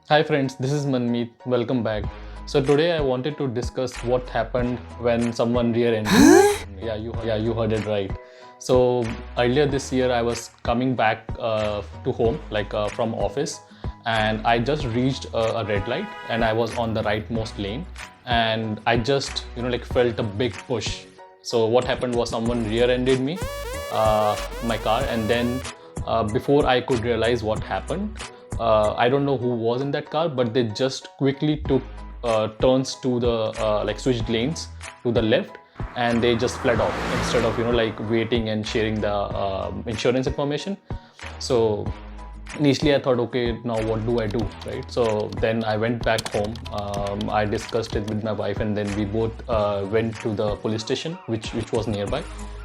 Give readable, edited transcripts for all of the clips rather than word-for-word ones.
Hi friends, this is Manmeet. Welcome back. So today I wanted to discuss what happened when someone rear-ended. You heard it right. So earlier this year I was coming back to home, from office, and I just reached a red light, and I was on the rightmost lane, and I just felt a big push. So what happened was someone rear-ended me, my car, and then before I could realize what happened, I don't know who was in that car, but they just quickly took turns to the switched lanes to the left, and they just fled off instead of waiting and sharing the insurance information. So initially I thought, okay, now what do I do, right? So then I went back home. I discussed it with my wife, and then we both went to the police station, which was nearby.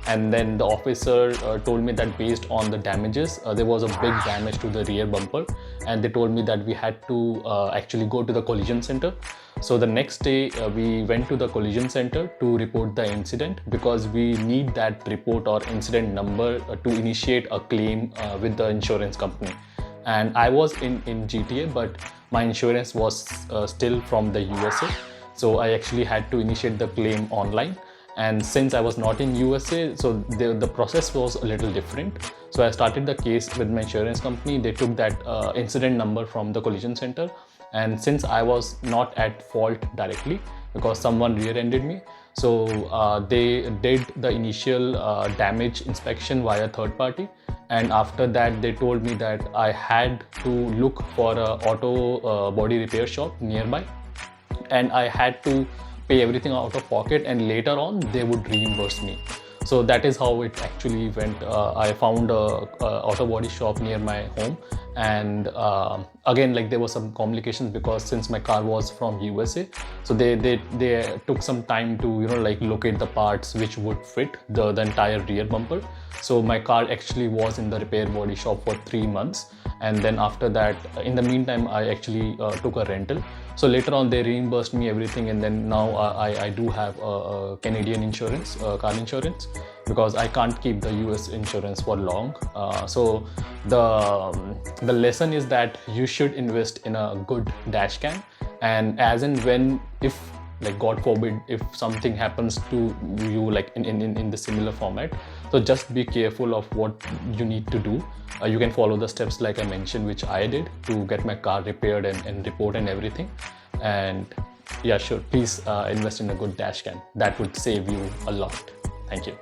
And then the officer told me that based on the damages, there was a big damage to the rear bumper, and they told me that we had to actually go to the collision center. So the next day we went to the collision center to report the incident, because we need that report or incident number to initiate a claim with the insurance company. And I was in GTA, but my insurance was still from the USA. So I actually had to initiate the claim online. And since I was not in USA, so the process was a little different. So I started the case with my insurance company. They took that incident number from the collision center. And since I was not at fault directly, because someone rear-ended me, so they did the initial damage inspection via third party. And after that, they told me that I had to look for a auto body repair shop nearby, and I had to pay everything out of pocket, and later on they would reimburse me. So that is how it actually went. I found a auto body shop near my home, and again, like, there was some complications, because since my car was from USA, so they took some time to locate the parts which would fit the entire rear bumper. So my car actually was in the repair body shop for 3 months, and then after that, in the meantime, I actually took a rental. So later on they reimbursed me everything, and then now I do have a Canadian insurance, car insurance, because I can't keep the US insurance for long. So the lesson is that you should invest in a good dash cam, and as and when, if, like, God forbid, if something happens to you, like in the similar format, so just be careful of what you need to do. You can follow the steps like I mentioned, which I did to get my car repaired and report and everything. And yeah, sure, please invest in a good dash cam. That would save you a lot. Thank you.